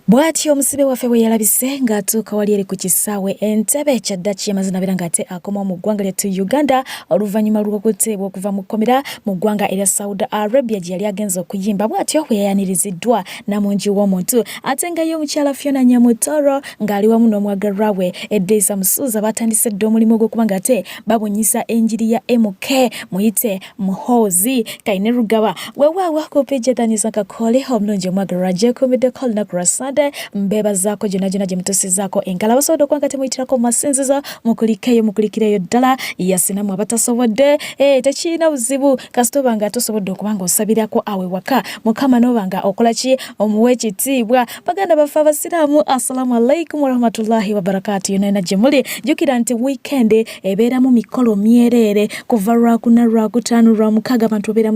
Bwati omusibe waffe bwe yalabise ng'atuuka wali eri ku kisaawe Entebbe kyaddaaki yamazina beera ng'ate akoma mu ggwanga lyattu Uganda oluvannyuma lw'okuteebwa okuva mu kkomera mu ggwanga erya Saudi Arabia gye yali agenze okuyimba. Bw'atyo bwe yayaniriziddwa Namungi w'omuntu ate nga ye omukyala Fiona Nyamutoro ng'ali wamu n'omwagalwa we Edisa Musuuza batandise dda omulimu gw'okuba ng'ate babunyisa enjiri ya MK muyite Muhoozi Kaine Rugaba weewaawo ku peegi etandisa kakole omulungi omwagalwa gyekuumiddeko olunaku lwa Sunday mbebazaako gyonna gye mutusizaako enkala basobodde okuba nga temuyitirako mu masinzizo mukulikireyo ddala yasinamu abatasobodde tekirina buzibu kasita oba nga tosobodde okuba nga osabirako awe waka Mukama n'oba nga okola ki omuwa ekitiibwa. Baganda baffe abasiraamu assalamu alaikum warahmatullahi wabarakatu yonna gye muli jjukira nti weekend ebeeramu mikolo myereere kuva lwakuna lwakutaano lwamukaaga abantu babeera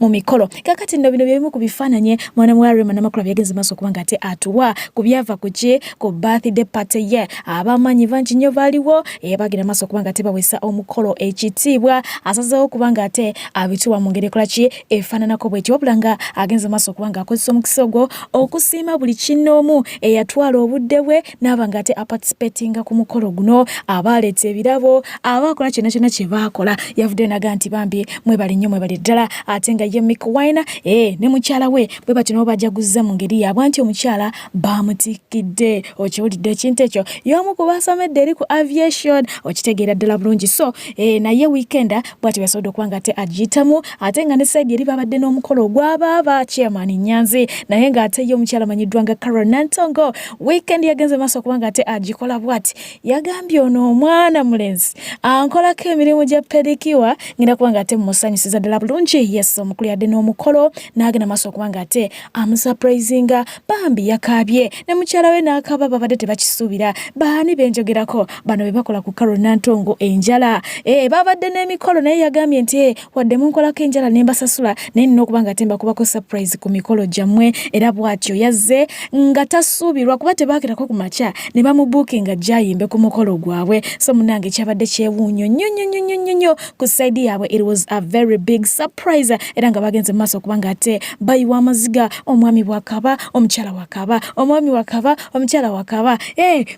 mu mikolo kakati nno bino byebimu ku bifaananye mwana muwala Rema Namakula byagenze maaso okuba nga ate atuwa ku byava ku birthday party ye abamanyi bangi nnyo baaliwo bagira maaso okuba nga ate bawesa omukolo ekitiibwa asazeewo okuba nga ate abituwa mu ngeri ekola ki efaananako bw'etyo wabula nga agenze maaso okuba nga akozesa omukisa ogwo okusiima buli kinnoomu eyatwala obudde bwe n'aba nga ate aparticipatinga ku mukolo guno abaaleeta ebirabo abakola kyonna kyonna kye baakola yavudde naga nti bambi mwebali nnyo mwebali ddala ate nga ye Mick Wine ne mukyala we bwe batyo nabo bajaguza mu ngeri yaabwe anti omukyala bamutikidde okiwulidde ekintu ekyo y'omu ku basomedde eri ku aviation okitegeera ddala bulungi so naye weekend bw'ati yasobodde okuba nga ate agiyitamu ate nga ne side eri babadde n'omukolo ogw'abaaba chairman Nyanzi naye ng'ate ye omukyala amanyiddwa nga Carol Nantongo weekend yagenze maaso okuba nga ate agikola bw'ati yagambye ono omwana mulenzi ankolako emirimu gya pedikiwa ngenda kuba nga ate mumusanyusiza ddala bulungi yes omukulu yadde n'omukolo n'agenda maaso okuba nga ate amusurprisinga bambi yakaabye ne mukyala we n'akaaba babadde tebakisuubira baani benjogerako bano be bakola ku Carol Nantongo enjala babadde n'emikolo naye yagambye nti wadde munkolako enjala ne mbasasula naye nina okuba nga temba kubako surprise ku mikolo gyammwe era bw'atyo yazze nga tasuubirwa kuba tebaakirako ku makya ne bamubuukinga gyayimbe ku mukolo gwabwe so munange kyabadde kyewuunyo nnyo ku saidi yaabwe it was a very big surprise era nga bagenze mu maaso okuba nga ate bayiwa amaziga omwami bw'akaba omukyala wakaba omwami wakaba omukyala wakaba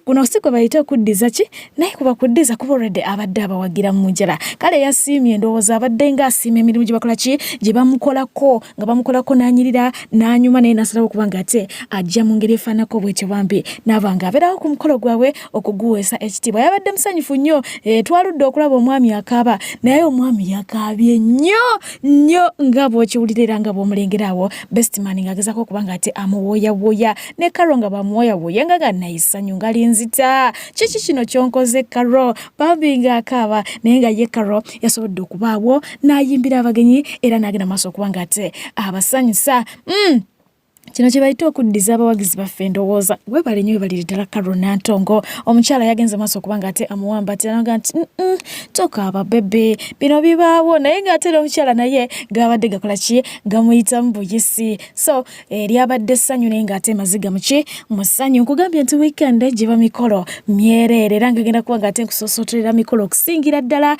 kuno si kwe bayita okuddiza ki naye kuba kuddiza kuba already abadde abawagira mu njala kale yasiimye endowooza abadde nga asiima emirimu gye bakola ki gye bamukolako nga bamukolako n'anyirira n'anyuma naye nasalawo okuba nga ate ajja mu ngeri efaanako bw'etyo bambi n'aba nga abeerawo ku mukolo gwabwe okuguweesa ekitiibwa yabadde musanyufu nnyo twaludde okulaba omwami akaaba naye omwami yakaabye nnyo nga bw'okiwulira nga bw'omulengerawo bestman ng'agezaako okuba nga ate amuwooyawooya ne Karo nga bamuwooyawooya nga gannayisanyu nga linzita kiki kino kyonkoze Karo bambi nga akaaba naye nga ye Karo yasobodde okubaawo n'ayimbira abagenyi era n'agenda maaso okuba nga ate abasanyusa kino kye bayita okuddiza abawagizi baffe endowooza webale nnyo webalire ddala Carol Nantongo omukyala yagenze maaso okuba nga ate amuwamba ate naga nti tokaaba bebe bino bibaawo naye ng'ate n'omukyala naye gabadde gakola ki gamuyitamu buyisi so lyabadde essanyu naye ng'ate maziga mu ssanyu nkugambye nti weekend giba mikolo myereere era ngagenda kuba nga ate nkusoosootolera mikolo okusingira ddala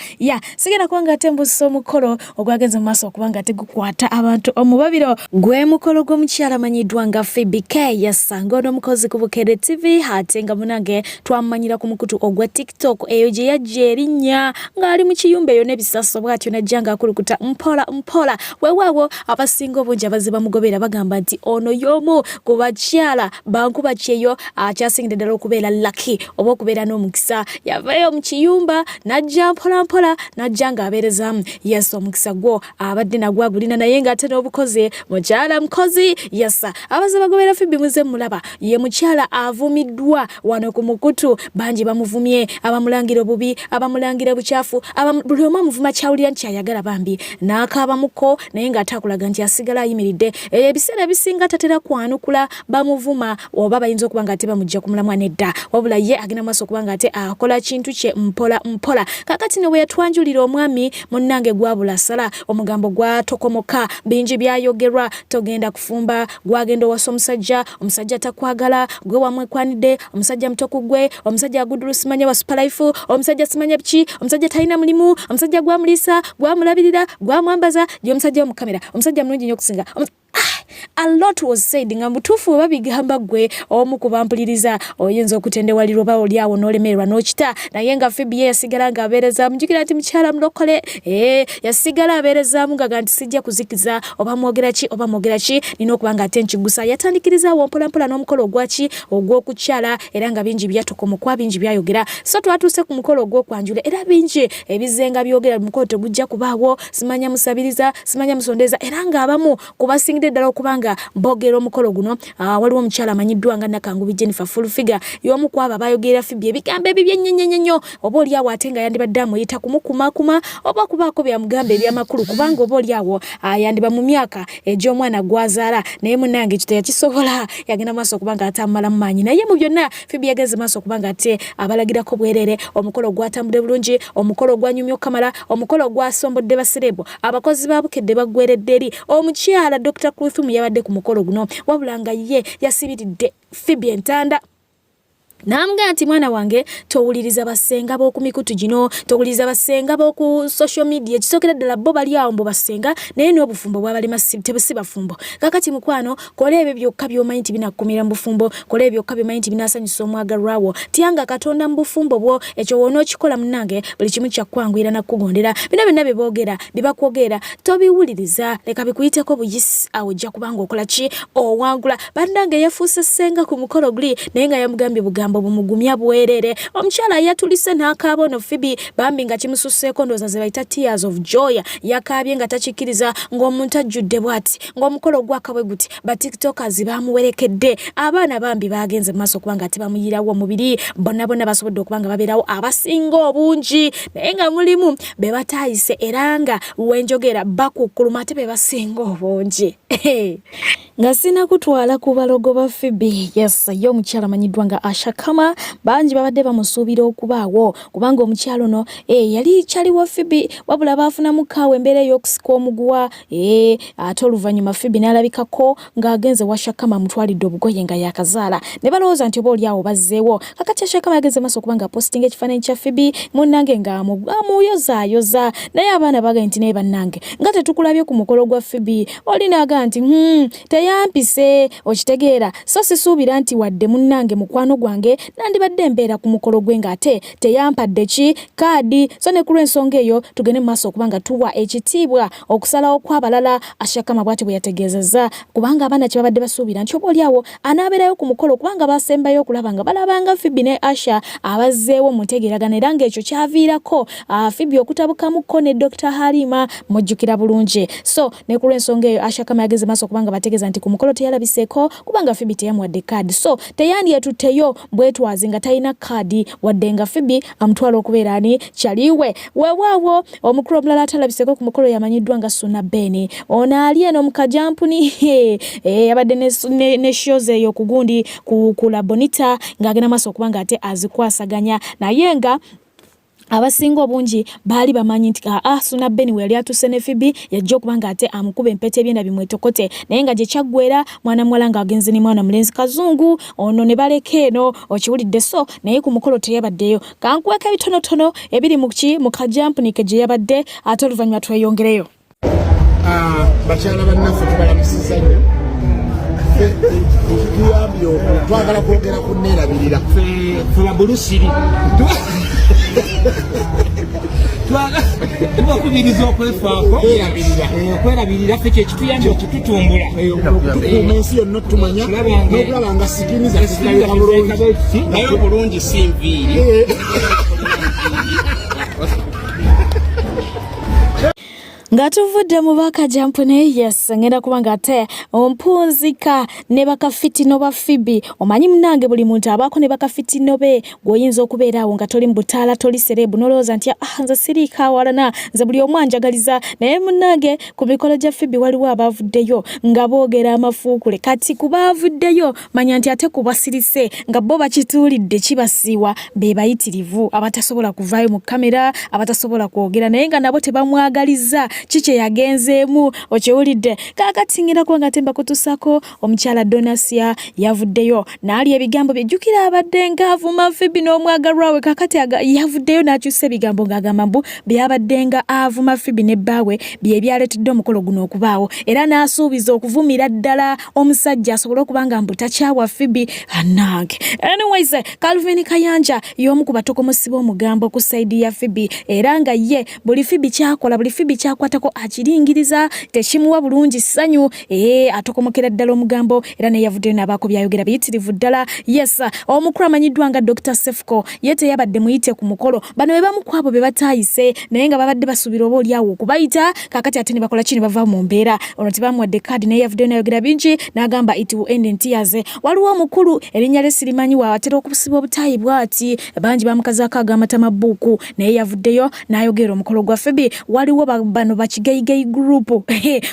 sigenda kuba nga ate mbusa omukolo ogwagenze mu maaso okuba nga ate gukwata abantu omubabiro gwe mukolo gw'omukyala amanyiddwa nga Phoebe K yasanga omukozi ku Bukedde TV ate nga munange twamanyira ku mukutu ogwa TikTok eyo gye yajja erinnya ng'ali mu kiyumba eyo n'ebisaso bw'atyo najja ng'akulukuta mpola weewaawo abasinga obungi abaziba mugobera bagamba nti ono y'omu ku bakyala bankuba kyeyo akyasingidde ddala okubeera lucky oba okubeera n'omukisa yavayo mu kiyumba najja mpola najja ng'abeerezaamu yes omukisa gwo abadde nagwo agulina naye ng'ate n'obukozi mukyala mukozi yes abaze bagobera Phoebe muze mulaba ye mukyala avumiddwa wano ku mukutu bangi bamuvumye abamulangira obubi abamulangira bucyafu buli omu amuvuma kyawulira nti ayagala bambi n'akaabamuko naye ng'ataakulaga nti asigala ayimiridde ebiseera ebisinga tatera kwanukula bamuvuma oba bayinza okuba nga ate bamujja ku mulamwa nedda wabula ye agenda maaso okuba nga ate akola kintu kye mpola kakati ne bwe yatwanjulira omwami munnange gwabula sala omugambo gwatokomoka bingi byayogerwa togenda kufumba gwagenda owasa omusajja takwagala gwe wamwekwanidde omusajja mutoku gwe omusajja agudulu simanya wa superlife omusajja simanya biki omusajja talina mulimu omusajja gwamulisa gwamulabirira gwamwambaza gye omusajja omukamera omusajja mulungi nnyo okusinga a lot was said nga mutufu babigamba gwe omu kubampuliriza oyinza okutendewalirwa ba oliawo n'olemerwa n'okita naye nga Phoebe yasigala nga abeereza mujukira ati mukyala mulokole yasigala abeerezaamu nga nti sijja kuzikiza oba mwogera ki nina okuba nga ate nkigusa yatandikirizawo mpolampola n'omukolo ogwaki ogw'okukyala era nga bingi byatokomokwa bingi byayogera so twatuuse ku mukolo ogw'okwanjula era bingi ebizenga byogera mukolo tegujja kubaawo simanya musabiriza simanya musondeza era nga abamu kubasingidde ddala okubanga mbogera omukolo guno waliwo omukyala amanyiddwa nga Nakangubi Jennifer full figure y'omu kwabo abayogerera Phoebe ebigambo ebibye nnyo oba oliawo ate nga yandibadde amuyita kumukumakuma oba kubaako byamugamba ebyamakulu kubanga oba oliawo yandiba mu myaka egy'omwana gwazaala naye munnange ekyo teyakisobola yagenda maaso okubanga atamala mu maanyi naye mu byonna Phoebe yagenze maaso okubanga ate abalagirako bwerere omukolo gwatambudde bulungi omukolo gwanyumya okamala omukolo gwasombodde baserebo abakozi babukedde baggweredde eri omukyala Dr. Kruthum yabadde ku mukolo guno wabula nga ye yasibiridde Phoebe entanda namga nti mwana wange towuliriza basenga b'oku mikutu gino towuliriza basenga b'oku social media kisokera ddala bo bali awo mbo basenga naye n'obufumbo bw'abalema tebusi bafumbo kakati mukwano kola ebyo byokka by'omanyi nti binakukumira mu bufumbo kola ebyo byokka by'omanyi nti binasanyusa omwagalwawo tyanga Katonda mu bufumbo bwo ekyo wonookikola munnange buli kimu kyakwanguyira nakugondera bino byonna bye boogera bye bakwogera tobiwuliriza leka bikuyiteko buyisi awo ojja kubanga okola ki owangula bannange yafuuse ssenga ku mukolo guli naye nga yamugambye bugamba bumugumya bwerere omukyala yatulise n'akaaba ono Phoebe bambi nga kimususeeko ndowooza ze bayita tears of joy yakaabye nga takikkiriza ng'omuntu ajjudde bw'ati ng'omukolo gwakabwe guti batiktokers bamuwerekedde abaana bambi bagenze mu maaso okubanga tebamuyirawo omubiri bonna basobodde okuba nga babeerawo abasinga obungi naye nga mulimu be bataayise era nga wenjogera bakukkuluma ate be basinga obungi nga sina kutwala ku balogo ba Phoebe yes ye omukyala amanyiddwa nga Asha Kama bangi babadde bamusuubira okubaawo kubanga omukyalo no yali kyaliwo Phoebe wabula baafunamu kaawe embeera ey'okusika omuguwa ate oluvannyuma Phoebe n'alabikako ng'agenze wa Asha Kama amutwalidde obugoye nga yakazaala ne balowooza nti oba oliawo bazzeewo kakati Asha Kama yagenze maaso okuba nga postinga ekifaananyi kya Phoebe munnange ng'amuyozaayoza naye abaana bagaye nti naye bannange nga tetukulabye ku mukolo gwa Phoebe olinaaga nti teyampise okitegeera so sisuubira nti wadde munnange mukwano gwange nandibadde mbeera ku mukolo gwe ng'ate teyampadde ki kaadi so ne ku lw'ensonga eyo tugende mu maaso okuba nga tuwa ekitiibwa okusalawo kw'abalala Asha Kama bw'ati bwe yategeezezza kubanga abaana kye babadde basuubira nti oba oliawo anaabeerayo ku mukolo kubanga basembayo okulaba nga balabanga Phoebe ne Asha abazzeewo mu ntegeeragana era ng'ekyo kyaviirako Phoebe okutabukamukko ne Dr. Halima mujjukira bulungi so ne ku lw'ensonga eyo Asha Kama yageze maaso okubanga bategeeza nti ku mukolo teyalabiseeko kubanga Phoebe teyamuwadde kaadi so teyandiyetutteyo bwetwazi nga talina kaadi wadde nga Phoebe amutwala okubeera ani kyaliwe weewaawo omukulu omulala atalabiseeko ku mukolo yamanyiddwa nga Suna Ben ono ali eno mu kajampuni yabadde ne shows eyo ku gundi ku La Bonita ng'agenda maaso okuba nga ate azikwasaganya naye nga abasinga obungi baali bamanyi nti Suna Ben we yali atuse ne Phoebe yajja okuba nga ate amukuba empeta ebyenda bimwetokote naye nga gye kyaggwera mwana muwala ng'agenze ne mwana mulenzi kazungu ono ne baleka eno okiwulidde so naye ku mukolo teyabaddeyo kankuweka ebitonotono ebiri mu kajampuni ke gye yabadde ate oluvannyuma tweyongereyo bakyala bannaffe tubalamusiza nnyo tuyambye twagala kwogera ku neerabirira fela bulusiri tubakubiriza okwefaako okwerabirira ffe kyekituyambye okututumbula okutukuuma ensi yonna otumanya n'okulaba nga sigini zaffe bulungi naye obulungi si nviiri nga tuvudde mu bakajampune yes ngenda kuba nga ate ompunzika ne bakafitino ba Phoebe omanyi munnange buli muntu abaako ne bakafitino be gwoyinza okubeeraawo nga toli mu butaala toli serebu nolowooza nti nze siriika awalana nze buli omu anjagaliza naye munnange ku mikolo gya Phoebe waliwo abaavuddeyo nga boogera amafuukule kati ku baavuddeyo manya nti ate ku basirise nga bo bakituulidde kibasiiwa be bayitirivu abatasobola kuvaayo mu kamera abatasobola kwogera naye nga nabo tebamwagaliza chiche yagenzeemu okyewulidde kaakati ngenda kuba nga temba kutusako omukyala Donasia yavuddeyo n'ali ebigambo byejjukira abadde ng'avuma Phoebe n'omwagalwa we kaakati yavuddeyo n'akyusa ebigambo ng'agamba mbu byabadde nga avuma Phoebe ne bbaawe bye byaleetedde omukolo guno okubaawo era n'asuubiza okuvumira ddala omusajja asobole okuba nga mbu takyawa Phoebe annange. Anyways, Calvin Kayanja y'omu ku batokomosi b'omugambo ku sayidi ya Phoebe era nga ye buli Phoebe kyakola buli Phoebe kyakwatako akiringiriza tekimuwa bulungi ssanyu atokomokera ddala omugambo era ne yavuddeyo n'abaako byayogera biyitirivu ddala. Yes, omukulu amanyiddwa nga Dr. Sefco ye teyabadde muyite ku mukolo bano be bamu ku abo be bataayise naye nga babadde basuubira oba oliawo okubayita kaakati ate ne bakola kino bava mu mbeera ono tebamuwadde kaadi naye yavuddeyo n'ayogera bingi n'agamba it will end in tears. Waliwo omukulu erinnya lye sirimanyi waatera okusiba obutaayi bw'ati bangi bamukazaako ag'amatama bbuuku naye yavuddeyo n'ayogera omukolo gwa Phoebe. Waliwo bano bakigayigayi group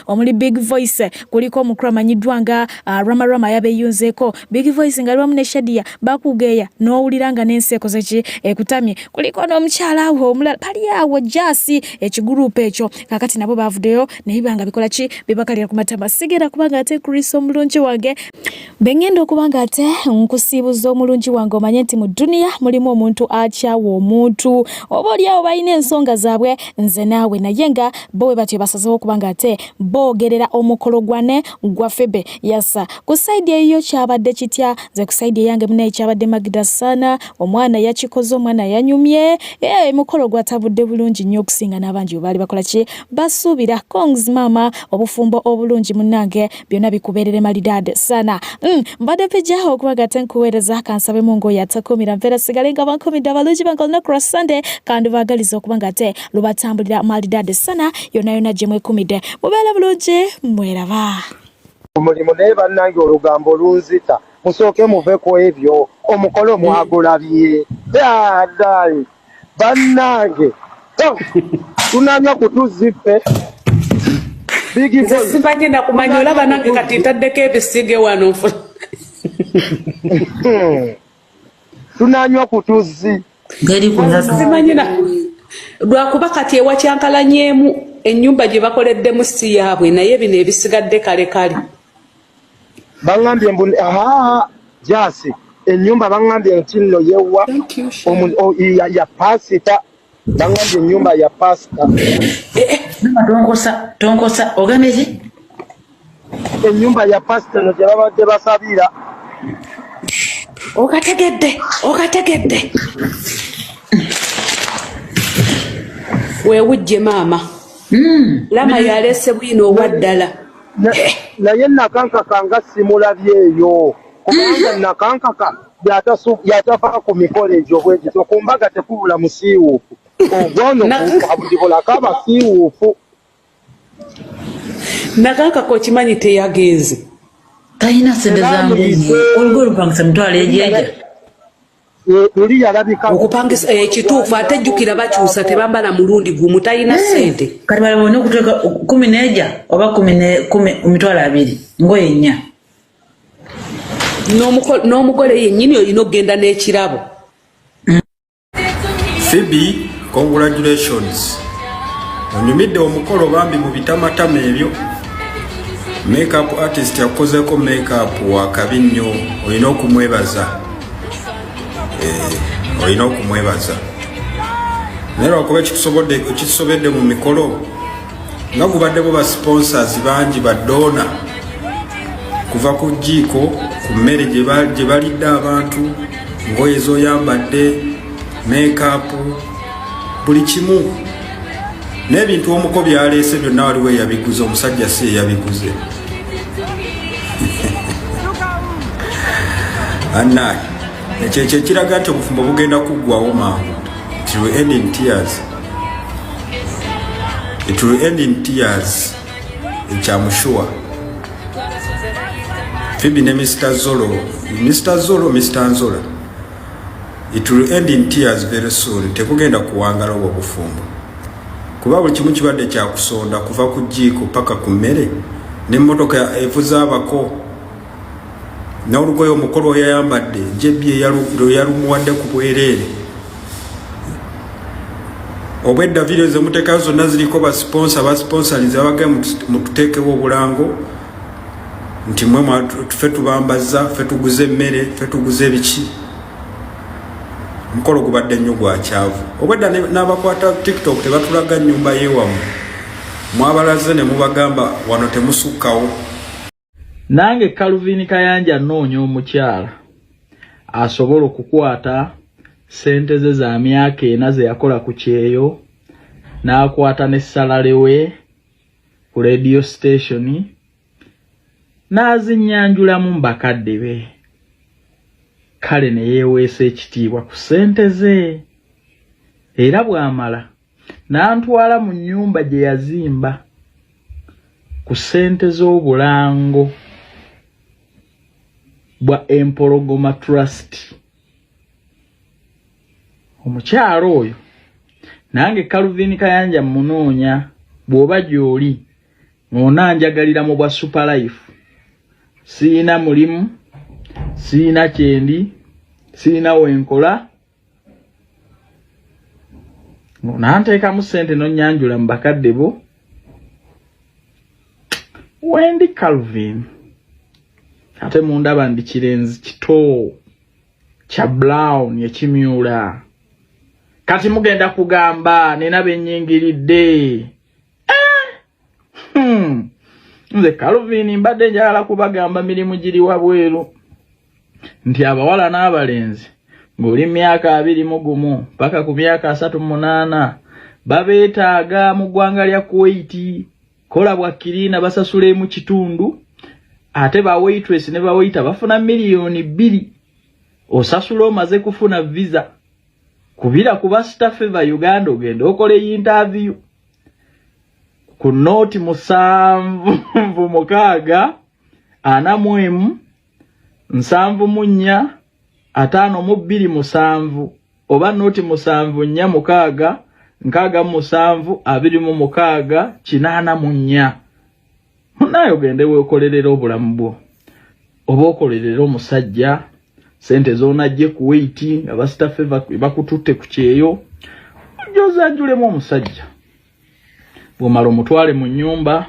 omuli Big Voice kuliko omukulu amanyiddwa nga Rama yabeeyunzeeko Big Voice nga aliwamu ne Shadia bakugeya n'owulira nga n'ensi ekoze ki ekutamye kuliko n'omukyala awo omulala pali awo jasi ekigurupu ekyo kakati nabo bavuddeyo naye banga bikola ki bibakalira ku matama sigera kubanga ate Chris omulungi wange bengenda okubanga ate nkusiibuza omulungi wange omanye nti mu dunia mulimu omuntu akyawa omuntu oba oliawo balina ensonga zaabwe nze naawe naye nga bo we batyo basazeewo okubanga ate boogerera omukolo gwa Phoebe. Yasa ku sayidi eyo kyabadde kitya nze ku sayidi eyange munaye kyabadde Magda Sana omwana yakikoze omwana yanyumye mukolo gwatabudde bulungi nnyo okusinga n'abangi baali bakola ki basuubira Kongs mama obufumbo obulungi munnange byonna bikubeerere malidade sana mbadde pejaho okubaga ate nkuweereza kansabe mu ngoye atakumira mpeera sigale nga bankumidde abalungi bankolina cross Sunday kandi baagaliza okubanga ate lubatambulira malidade sana yonna gye mwekumidde mubeera bulungi mweraba omulimu naye bannange olugambo lunzita musooke muve ku ebyo omukolo mwagulabye ddaali bannange tunanya kutuzippe sibagenda kumanya olaba nange kati ntaddeko ebisige wano tunanywa kutuzi simanyina lwakuba kati ewa kyankalanyemu ennyumba gye bakoleddemu si yaabwe naye bino ebisigadde kale kale bangambye mbu jasi ennyumba bangambye nti nno yewa ya pasita bangambye ennyumba ya pasita tonkosa ogambye ki ennyumba ya pasita no gye babadde basabira okategedde weewujje maama lama yalese bwino owaddala naye nakankaka nga simulabyeyo kubanga nakankaka yatava ku mikolo egyo bwegito ku mbaga tekubula musiiwuufu ogwono abudibulako abasiiwuufu nakankaka okimanyi teyagenze talina sente zanguzi olugo olupangisa mutwala ejeja luli yalabika okupangisa ekituufu ate jjukira bakyusa tebambala mulundi gumu talina sente kati balabone okuteeka 10 oba 10 emitwalo 2 ngoye 4 n'omugole yennyini olina okugenda n'ekirabo. Phoebe, congratulations. Onyumidde omukolo bambi mu bitamatama ebyo. Makeup artist yakozeko makeup wakabi nnyo, olina okumwebaza. Olina okumwebaza. Naye lwakuba ekitusobedde mu mikolo nga gubaddeko ba sponsors bangi ba donor kuva ku jjiiko ku mmere gye balidde abantu ngoye zoyambadde makeup buli kimu n'ebintu omuko byaleese byonna waliwo eyabiguze omusajja si eyabiguze annaye ekyekyo ekiraga nti obufumbo bugenda kuggwawo mangu. It will end in tears. It will end in tears. Ekyamushuwa Phoebe ne Mr. Nzola. It will end in tears very soon. Tekugenda kuwangala obwo bufumbo. Kuba buli kimu kibadde kyakusonda kuva ku jjiiko paka ku mmere n'emmotoka evuza abako n'olugoye omukolo yayambadde jebbi yalumuwadde ku bwereere. obwedda video ze mutekayo zonna ziriko basponsoriza abage mututeekewo obulango nti mwe ffe tubambaza ffe tuguze emmere ffe tuguze ebiki mukolo gubadde nnyo gwa kyavu obwedda n'abakwata TikTok tebatulaga nnyumba yeewamu mwabalaze ne mubagamba wano temusukkawo. Nange Calvin Kayanja noonya omukyala asobola okukwata sente ze za myaka ena ze yakola ku kyeyo n'akwata n'essalale we ku radio station n'azinyanjulamu mu bakadde be kale ne yeeweesa ekitiibwa ku sente ze era bw'amala n'antwala mu nnyumba gye yazimba ku sente z'obulango bwa Empologoma Trust. Omukyalo oyo nange Calvin Kayanja munoonya bw'oba gy'oli ng'onanjagalira mu bwa Super Life. Siina mulimu, siina kyendi, siina wenkola, ng'onanteekamu ssente n'onnyanjula mu bakadde bo. Wendi Calvin ate mundaba ndi kirenzi kito kya brown ekimyula. Kati mugenda kugamba nina bennyingiridde. Nze Calvin mbadde njagala kubagamba mirimu giri wabweru nti abawala n'abalenzi ng'oli myaka 21 paka ku myaka 38 babeetaaga mu ggwanga lya Kuwait kola bwakirina basasule mu kitundu ate ba waitress ne ba waiter bafuna miliyoni 2 osasula omaze kufuna visa kubira kuba staff eva Uganda ogenda okole interview ku noti 7 6 7 5 oba noti 7 4 6 7 8 munayo gende wekolerera obulamu bwo oba okolerera omusajja sente zonajje Kuwait aba staff bakututte ku kyeyo ojoza njulemu omusajja bwomala omutwale mu nnyumba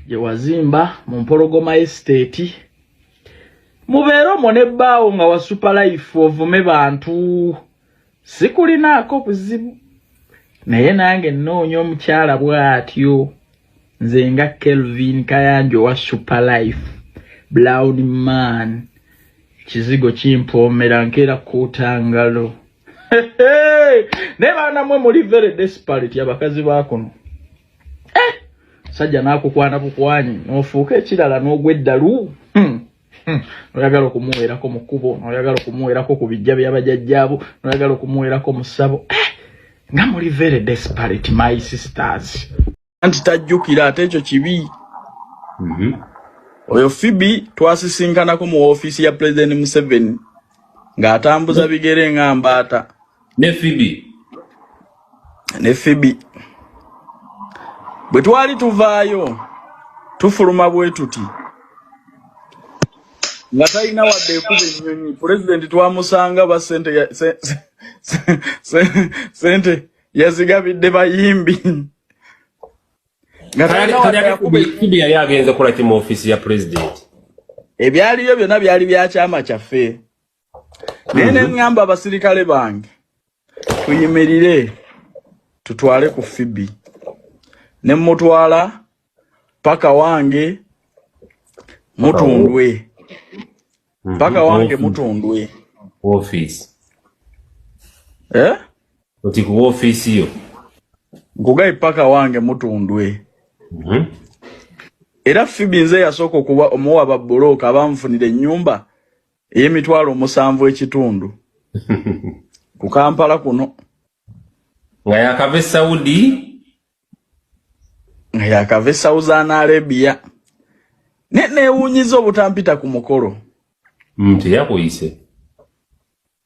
gye wazimba mu Mpologoma Estate mubeera omwo nebbaawo nga wa Super Life ovume bantu sikulinaako buzibu naye nange nnoonya omukyala bw'atyo nze nga Calvin Kayanja wa Super Life brown man kizigo kimpoomera nkeera kutangalo ne baana mwe muli very desperate abakazi baakuno sajja naakukwana bukwanyi n'ofuuka ekirala n'ogweddalu oyagala okumuweerako mu kkubo oyagala okumuweerako ku bijja by'abajjajjaabo oyagala okumuweerako mu ssabo nga muli very desperate my sisters anti tajjukira ate ekyo kibi. Oyo Phoebe twasisinkanako mu office ya President Museveni ng'atambuza bigere ng'ambaata ne Phoebe bwe twali tuvaayo tufuluma bwe tuti nga talina wadde ekuba ennyonyi President twamusanga ba sente yazigabidde bayimbi Phoebe yali agenze kola ki mu office ya President. Ebyaliyo byonna byali bya kyama kyaffe. Nene ngamba abasirikale bange tuyimirire tutwale ku Phoebe ne mutwala paka wange mutundwe office oti ku office yo ngugai paka wange mutundwe era Phoebe nze yasoko kuba omuwa baboloka abamfunire nyumba eyemitwalo 7 ekitundu ku Kampala kuno nga yakave Saudi Arabia neewunyiza obutampita ku mukolo teyakuyise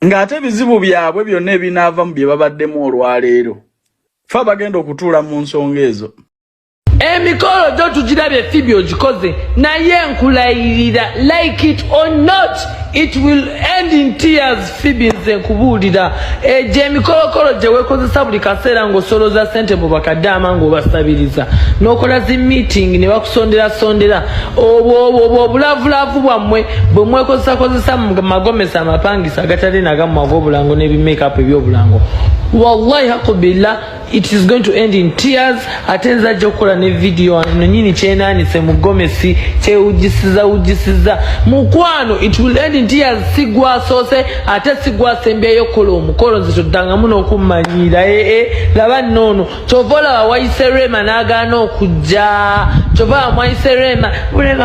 ng'ate bizibu byabwe byonna ebinaava mu bye babaddemu olwaleero fa bagenda okutuula mu nsonga ezo. Emikolo gyo tugirabye Phoebe ogikoze naye nkulayirira like it or not it will end in tears. Phoebe nze nkubuulira gye emikolokolo gye weekozesa buli kaseera ng'osoloza ssente mu bakaddaama ng'obasabiriza n'okola zi meeting ne bakusondera obwo obulavulavu bwammwe bwe mwekozesakozesa mu magomesa amapangisa agatali nagamu ag'obulango n'ebimake-up eby'obulango. Wallahi hakubillah it is going to end in tears. Ate nze ajja okukola ne video ano nyini kyenaanise mu gomesi kyewujisiza mukwano it will end in tears. Sigwasoose ate sigwasembyeyo kola omukolo nze toddangamu n'okummanyira laba noono kyova olaba wayise Rema n'agaana okujja kyova mwayise Rema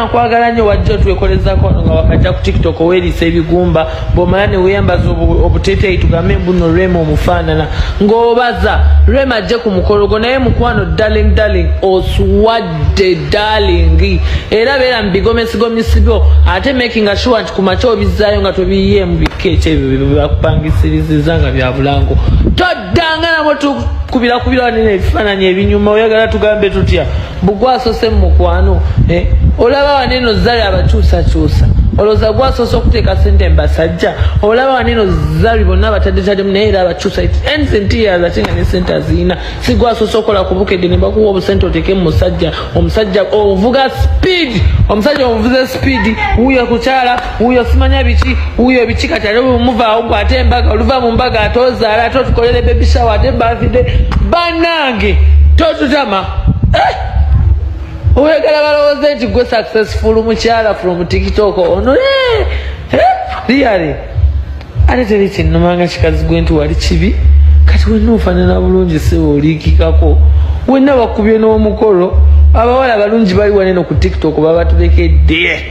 nkwagala nnyo wajja otwekolezako nga wakajja ku TikTok oweerisa ebigumba bw'omala ne weeyambaza obuteeteeyi tugambe mbuno Rema omufaanana ng'obaza Rema ajje ku mukolo gwo naye mukwano darling oswadde darling era beera mu bigomesigomisibyo ate making sure nti ku makya obizzaayo nga tobiyiye mu bikeeki ebyo byebakupangisiriziza nga bya bulango toddanga nabo tukubira wanene ebifaananyi ebinyuma oyagala tugambe tutya bugwasose mu mukwano olaba wanene ozali abakyusakyusa olowooza gwasoose okuteeka ssente mbasajja olaba wanene zali bonna abatadde naye era abakyusa ensentiya ate nga ne ssente aziyina si gwasoose okola ku bukedde ne bakuwa obusente oteeke mu omusajja ovuga speed omusajja omuvuze speed wuuyo kukyala wuuyo simanya biki wuuyo biki kati ate bwemuvaawo gwe ate embaga oluva mu mbaga ate ozaala ate otukolere baby shower ate birthday bannange totutama oyagala balowooze nti gwe successful mukyala from TikTok ono really ate teri kinnomanga kikazi gwe nti wali kibi kati wenna ofaanana bulungi sebo oliikikako wenna bakubye n'omukolo abawala balungi bali waneno ku TikTok babatulekedde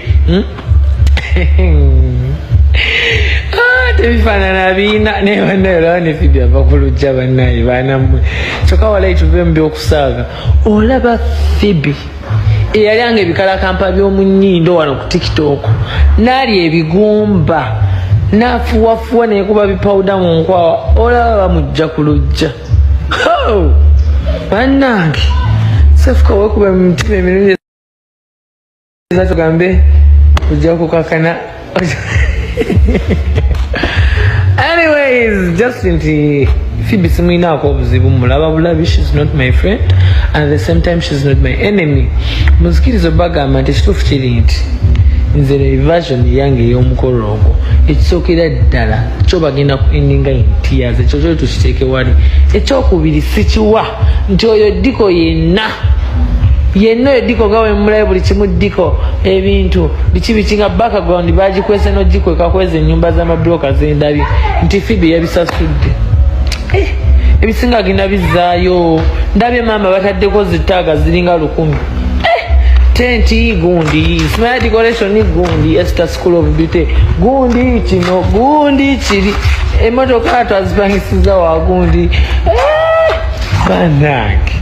tebifaanana biina naye bannaye olaba ne Phoebe ava ku lujja bannaye baanammwe kyokka walayi tuve mu by'okusaaga olaba Phoebe eyalyanga ebikalakampa by'omu nnyindo wano ku TikTok n'alya ebigumba n'afuwafuwa neekuba bipawuda mu nkwawa olaba bamujja ku lujja bannange sefuka weekuba mu mitima emirundi tugambe ojja kukakana anyways just nti Phoebe simuyinaako obuzibu mulaba bulabi she's not my friend and at the same time she's not my enemy muzikiriza bagamba nti ekituufu kiri nti nze version yange ey'omukolo ogwo ekisookera ddala kyo bagenda ku endinga intias ekyo kyo tukiteeke wali ekyokubiri sikiwa nti oyo ddiko yenna oyo ddiko gawe mulayo buli kimu ddiko ebintu biki nga background bagikwese n'ogikweka kweza ennyumba z'amabulooka z'endabye nti Phoebe yabisasudde ebisinga gina bizzaayo ndabye maama bataddeko zitaaga ziringa 100 tenti gundi smart decoration gundi Esther School of Beauty gundi kino gundi kiri emotoka atwazipangisiza wa gundi banange